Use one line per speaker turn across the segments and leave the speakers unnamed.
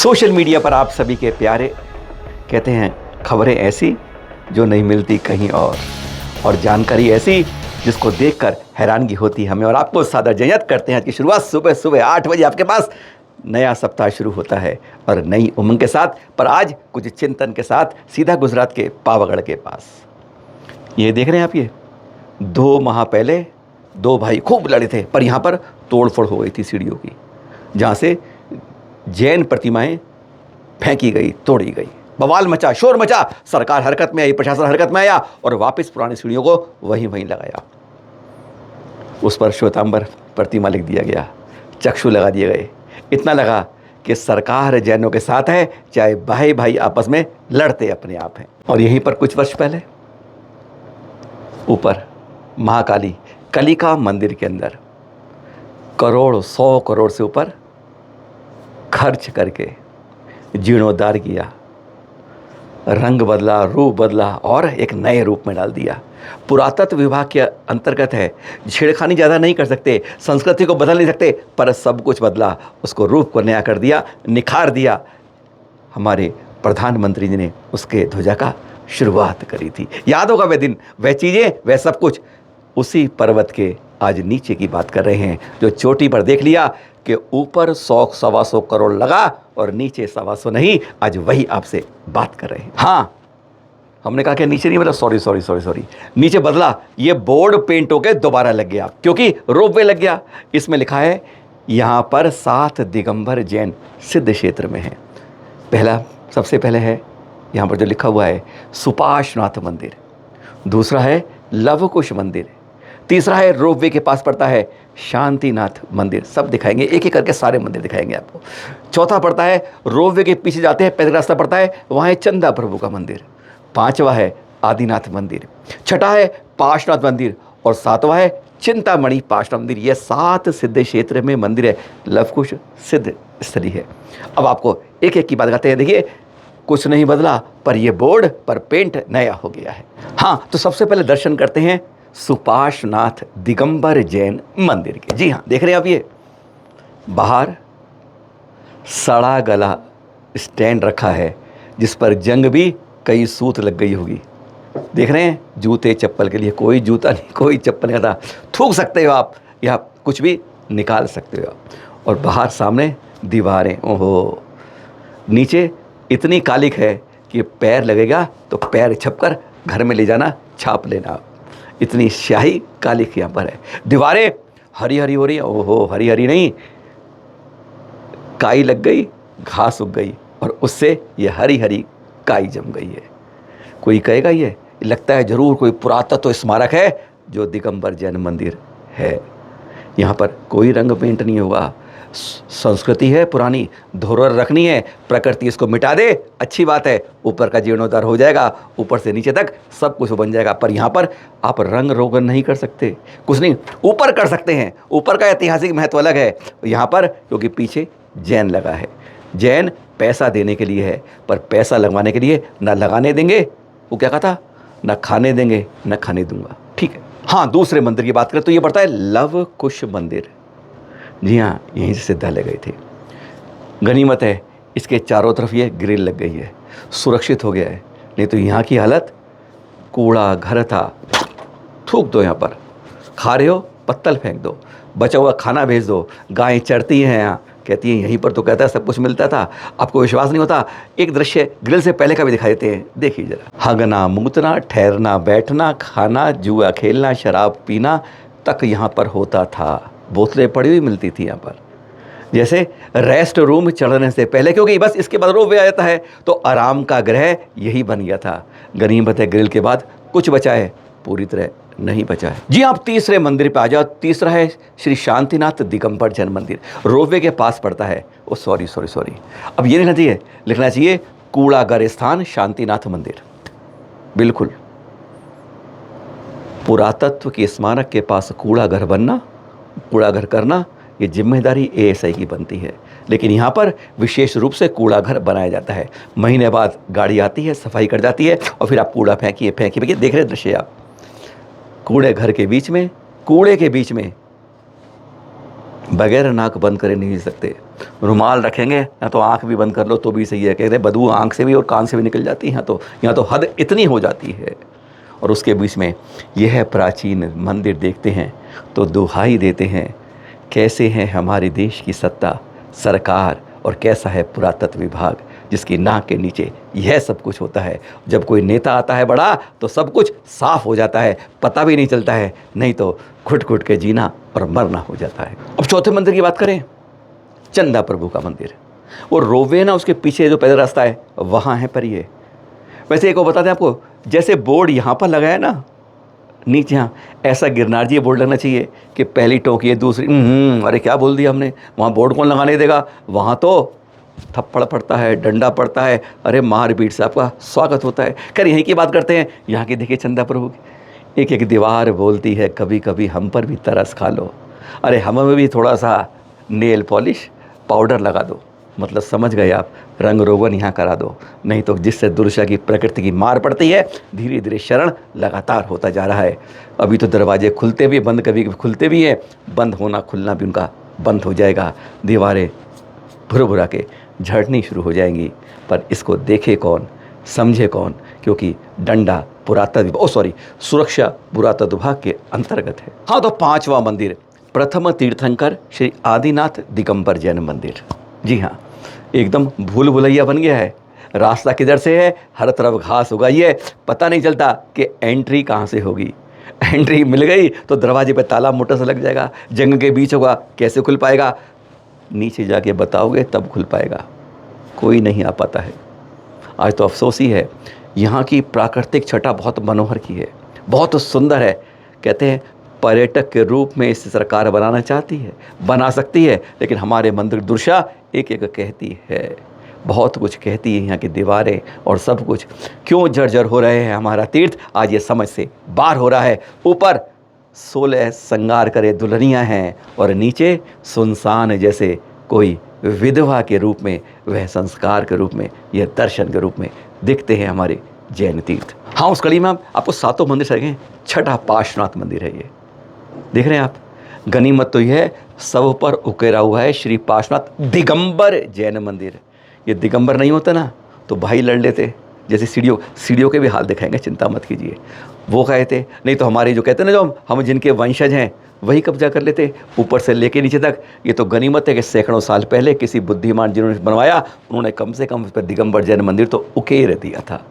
Social media पर आप सभी के प्यारे कहते हैं खबरें ऐसी जो नहीं मिलती कहीं और जानकारी ऐसी जिसको देखकर हैरानगी होती हमें। और आपको सादर जयत करते हैं आज की शुरुआत सुबह सुबह 8 बजे आपके पास नया सप्ताह शुरू होता है और नई उमंग के साथ। पर आज कुछ चिंतन के साथ सीधा गुजरात के पावागढ़ के पास। ये देख रहे हैं आप, ये 2 माह पहले 2 भाई खूब लड़े थे, पर यहाँ पर तोड़फोड़ हो गई थी सीढ़ियों की, जहाँ से जैन प्रतिमाएं फेंकी गई, तोड़ी गई, बवाल मचा, शोर मचा। सरकार हरकत में आई, प्रशासन हरकत में आया और वापस पुरानी सीढ़ियों को वहीं लगाया। उस पर श्वेतांबर प्रतिमा लिख दिया गया, चक्षु लगा दिए गए। इतना लगा कि सरकार जैनों के साथ है, चाहे भाई भाई आपस में लड़ते अपने आप हैं। और यहीं पर कुछ वर्ष पहले ऊपर महाकाली कलिका मंदिर के अंदर करोड़ 100 करोड़ से ऊपर खर्च करके जीर्णोद्धार किया, रंग बदला, रूप बदला और एक नए रूप में डाल दिया। पुरातत्व विभाग के अंतर्गत है, छेड़खानी ज़्यादा नहीं कर सकते, संस्कृति को बदल नहीं सकते, पर सब कुछ बदला, उसको रूप को नया कर दिया, निखार दिया। हमारे प्रधानमंत्री जी ने उसके ध्वजा का शुरुआत करी थी। याद होगा वह दिन, वह चीज़ें, वह सब कुछ। उसी पर्वत के आज नीचे की बात कर रहे हैं, जो चोटी पर देख लिया कि ऊपर 100-125 करोड़ लगा और नीचे 125 नहीं। आज वही आपसे बात कर रहे हैं। हाँ, हमने कहा कि नीचे नहीं, मतलब सॉरी, नीचे बदला। ये बोर्ड पेंट होकर दोबारा लग गया, क्योंकि रोपवे लग गया। इसमें लिखा है यहाँ पर 7 दिगंबर जैन सिद्ध क्षेत्र में है। सबसे पहले है यहाँ पर जो लिखा हुआ है सुपार्श्वनाथ मंदिर, दूसरा है लवकुश मंदिर, तीसरा है रोपवे के पास पड़ता है शांतिनाथ मंदिर। सब दिखाएंगे, एक एक करके सारे मंदिर दिखाएंगे आपको। चौथा पड़ता है रोपवे के पीछे जाते हैं, पैदल रास्ता पड़ता है, वहाँ है चंदा प्रभु का मंदिर। 5वां है आदिनाथ मंदिर, 6ठा है पार्श्वनाथ मंदिर और 7वां है चिंतामणि पार्श्वनाथ मंदिर। ये 7 सिद्ध क्षेत्र में मंदिर है, लवकुश सिद्ध स्थली है। अब आपको एक एक की बात करते हैं। देखिए, कुछ नहीं बदला, पर यह बोर्ड पर पेंट नया हो गया है। हाँ, तो सबसे पहले दर्शन करते हैं सुपार्श्वनाथ दिगंबर जैन मंदिर के। जी हाँ, देख रहे हैं आप, ये बाहर सड़ा गला स्टैंड रखा है, जिस पर जंग भी कई सूत लग गई होगी। देख रहे हैं, जूते चप्पल के लिए कोई जूता नहीं, कोई चप्पल नहीं आता। थूक सकते हो आप या कुछ भी निकाल सकते हो आप। और बाहर सामने दीवारें, ओहो, नीचे इतनी कालिक है कि पैर लगेगा तो पैर छपकर घर में ले जाना, छाप लेना। इतनी स्याही कालिक यहाँ पर है। दीवारें हरी हरी हो रही है, ओहो, हरी हरी नहीं, काई लग गई, घास उग गई और उससे ये हरी हरी काई जम गई है। कोई कहेगा ये लगता है जरूर कोई पुरातत्व स्मारक है जो दिगंबर जैन मंदिर है। यहाँ पर कोई रंग पेंट नहीं होगा। संस्कृति है पुरानी, धरोहर रखनी है, प्रकृति इसको मिटा दे, अच्छी बात है। ऊपर का जीर्णोद्धार हो जाएगा, ऊपर से नीचे तक सब कुछ बन जाएगा। पर यहाँ पर आप रंग रोगन नहीं कर सकते, कुछ नहीं। ऊपर कर सकते हैं, ऊपर का ऐतिहासिक महत्व अलग है यहाँ पर, क्योंकि पीछे जैन लगा है। जैन पैसा देने के लिए है, पर पैसा लगवाने के लिए ना लगाने देंगे, वो क्या कहा था, ना खाने देंगे ना खाने दूंगा। ठीक है। हाँ, दूसरे मंदिर की बात करें तो ये पड़ता है लवकुश मंदिर। जी हाँ, यहीं से सिद्धालय गए थे। गनीमत है इसके चारों तरफ ये ग्रिल लग गई है, सुरक्षित हो गया है। नहीं तो यहाँ की हालत, कूड़ा घर था, थूक दो यहाँ पर, खा रहे हो पत्तल फेंक दो, बचा हुआ खाना भेज दो। गायें चरती हैं यहाँ, कहती हैं यहीं पर तो कहता है सब कुछ मिलता था। आपको विश्वास नहीं होता, एक दृश्य ग्रिल से पहले का भी दिखा देते हैं, देखिए जरा। हगना मूतना, ठहरना बैठना, खाना, जुआ खेलना, शराब पीना तक यहाँ पर होता था। बोतलें पड़ी हुई मिलती थी यहाँ पर, जैसे रेस्ट रूम चढ़ने से पहले, क्योंकि बस इसके बाद रोपवे आ जाता है, तो आराम का ग्रह यही बन गया था। गनीमत है ग्रिल के बाद कुछ बचा है, पूरी तरह नहीं बचा है। जी, आप तीसरे मंदिर पे आ जाओ। तीसरा है श्री शांतिनाथ दिगंबर जैन मंदिर, रोपवे के पास पड़ता है। ओ सॉरी, अब ये लिखना चाहिए कूड़ागर स्थान शांतिनाथ मंदिर। बिल्कुल, पुरातत्व के स्मारक के पास कूड़ाघर बनना, कूड़ाघर करना, ये जिम्मेदारी एएसआई की बनती है। लेकिन यहाँ पर विशेष रूप से कूड़ाघर बनाया जाता है। महीने बाद गाड़ी आती है, सफाई कर जाती है और फिर आप कूड़ा फेंकिए। देख रहे दृश्य आप, कूड़े घर के बीच में, कूड़े के बीच में बगैर नाक बंद करे नहीं सकते। रुमाल रखेंगे या तो आँख भी बंद कर लो तो भी सही है। कहते हैं बदबू आँख से भी और कान से भी निकल जाती है, यहाँ तो हद इतनी हो जाती है। और उसके बीच में यह प्राचीन मंदिर देखते हैं तो दुहाई देते हैं, कैसे है हमारे देश की सत्ता सरकार और कैसा है पुरातत्व विभाग, जिसकी नाक के नीचे यह सब कुछ होता है। जब कोई नेता आता है बड़ा तो सब कुछ साफ हो जाता है, पता भी नहीं चलता है, नहीं तो घुट घुट के जीना और मरना हो जाता है। अब चौथे मंदिर की बात करें, चंदा प्रभु का मंदिर। वो रोवे ना, उसके पीछे जो पैदल रास्ता है वहाँ है पर ये। वैसे एक वो बता दें आपको, जैसे बोर्ड यहाँ पर लगा है ना नीचे, यहाँ ऐसा गिरनार जी बोर्ड लगना चाहिए कि पहली टोक ये, दूसरी अरे क्या बोल दिया हमने, वहाँ बोर्ड कौन लगाने देगा, वहाँ तो थप्पड़ पड़ता है, डंडा पड़ता है, अरे मार पीट से आपका स्वागत होता है। खैर यहीं की बात करते हैं, यहाँ की देखिए चंदा प्रभु की एक एक दीवार बोलती है कभी कभी हम पर भी तरस खा लो, अरे हमें भी थोड़ा सा नेल पॉलिश पाउडर लगा दो, मतलब समझ गए आप, रंग रोगन यहाँ करा दो, नहीं तो जिससे दुर्शा की प्रकृति की मार पड़ती है धीरे धीरे शरण लगातार होता जा रहा है। अभी तो दरवाजे खुलते भी बंद, कभी खुलते भी हैं, बंद होना खुलना भी उनका बंद हो जाएगा, दीवारें भुर भुरा के झड़नी शुरू हो जाएंगी। पर इसको देखे कौन, समझे कौन, क्योंकि डंडा सुरक्षा पुरातत्व विभाग के अंतर्गत है। हाँ, तो पांचवा मंदिर प्रथम तीर्थंकर श्री आदिनाथ दिगंबर जैन मंदिर। जी हाँ, एकदम भूल भुलैया बन गया है, रास्ता किधर से है, हर तरफ घास उगाई है, पता नहीं चलता कि एंट्री कहाँ से होगी। एंट्री मिल गई तो दरवाजे पे ताला मोटर से लग जाएगा, जंग के बीच होगा, कैसे खुल पाएगा, नीचे जाके बताओगे तब खुल पाएगा, कोई नहीं आ पाता है। आज तो अफसोस ही है, यहाँ की प्राकृतिक छटा बहुत मनोहर की है, बहुत सुंदर है। कहते हैं पर्यटक के रूप में इसे सरकार बनाना चाहती है, बना सकती है, लेकिन हमारे मंदिर दुर्शा एक एक कहती है, बहुत कुछ कहती है। यहाँ की दीवारें और सब कुछ क्यों जर्जर हो रहे हैं हमारा तीर्थ, आज ये समझ से बाहर हो रहा है। ऊपर 16 श्रृंगार करे दुल्हनियाँ हैं और नीचे सुनसान जैसे कोई विधवा के रूप में, वह संस्कार के रूप में, यह दर्शन के रूप में दिखते हैं हमारे जैन तीर्थ। हाँ, उस कड़ी में आपको सातों मंदिर सकें, छठा पार्श्वनाथ मंदिर है ये, देख रहे हैं आप। गनीमत तो यह है, सब पर उकेरा हुआ है श्री पार्श्वनाथ दिगंबर जैन मंदिर। ये दिगंबर नहीं होता ना तो भाई लड़ लेते, जैसे सीढ़ियों के भी हाल दिखाएंगे, चिंता मत कीजिए, वो कहे थे, नहीं तो हमारे जो कहते हैं ना, जो हम जिनके वंशज हैं वही कब्जा कर लेते ऊपर से लेके नीचे तक। ये तो गनीमत है कि सैकड़ों साल पहले किसी बुद्धिमान जिन्होंने बनवाया, उन्होंने कम से कम उस पर दिगंबर जैन मंदिर तो उकेर दिया था।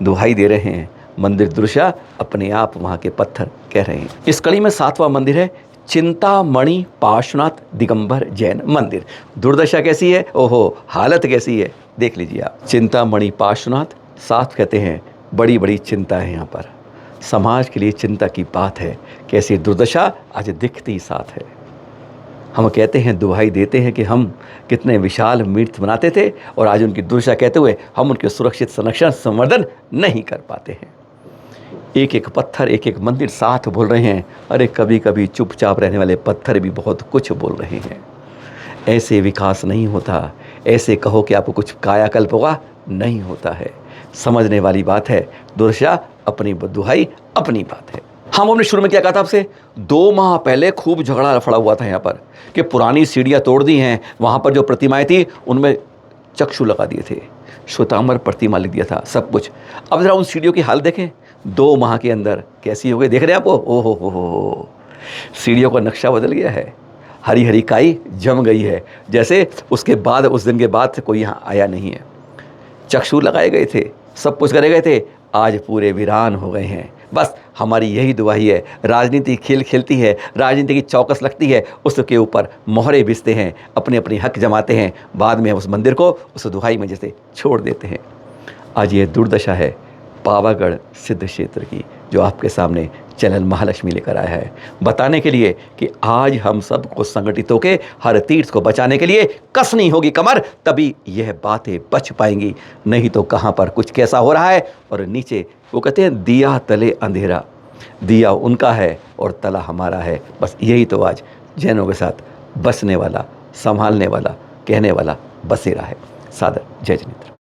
दुहाई दे रहे हैं, मंदिर दृश्य अपने आप वहाँ के पत्थर कह रहे हैं। इस कड़ी में सातवां मंदिर है चिंतामणि पार्श्वनाथ दिगंबर जैन मंदिर। दुर्दशा कैसी है, ओहो हालत कैसी है, देख लीजिए आप। चिंतामणि पार्श्वनाथ, साथ कहते हैं बड़ी बड़ी चिंता है यहाँ पर, समाज के लिए चिंता की बात है, कैसी दुर्दशा आज दिखती साथ है। हम कहते हैं, दुहाई देते हैं कि हम कितने विशाल तीर्थ बनाते थे और आज उनकी दुर्दशा कहते हुए हम उनके सुरक्षित संरक्षण संवर्धन नहीं कर पाते हैं। एक एक पत्थर, एक एक मंदिर साथ बोल रहे हैं, अरे कभी कभी चुपचाप रहने वाले पत्थर भी बहुत कुछ बोल रहे हैं। ऐसे विकास नहीं होता, ऐसे कहो कि आपको कुछ कायाकल्प होगा, नहीं होता है। समझने वाली बात है, दुर्दशा अपनी दुहाई अपनी बात है। हमने शुरू में क्या कहा था आपसे, 2 माह पहले खूब झगड़ा रफड़ा हुआ था यहाँ पर कि पुरानी सीढ़ियाँ तोड़ दी हैं, वहाँ पर जो प्रतिमाएं थी उनमें चक्षु लगा दिए थे, श्वेतांबर प्रतिमा लिख दिया था, सब कुछ। अब जरा उन सीढ़ियों की हाल देखें, 2 माह के अंदर कैसी हो गई, देख रहे हैं आपको, ओहो हो, सीढ़ियों का नक्शा बदल गया है, हरी हरी काई जम गई है, जैसे उसके बाद उस दिन के बाद से कोई यहाँ आया नहीं है। चक्षु लगाए गए थे, सब कुछ करे गए थे, आज पूरे वीरान हो गए हैं। बस हमारी यही दुआई है, राजनीति खेल खेलती है, राजनीति की चौकस लगती है, उसके ऊपर मोहरे बिसते हैं, अपने अपने हक जमाते हैं, बाद में उस मंदिर को उस दुहाई में जैसे छोड़ देते हैं। आज ये दुर्दशा है पावागढ़ सिद्ध क्षेत्र की, जो आपके सामने चैनल महालक्ष्मी लेकर आया है, बताने के लिए कि आज हम सबको संगठित होकर हर तीर्थ को बचाने के लिए कसनी होगी कमर, तभी यह बातें बच पाएंगी, नहीं तो कहाँ पर कुछ कैसा हो रहा है। और नीचे वो कहते हैं दिया तले अंधेरा, दिया उनका है और तला हमारा है। बस यही तो आज जैनों के साथ बसने वाला, संभालने वाला, कहने वाला बसेरा है। सादर जय जिनेंद्र।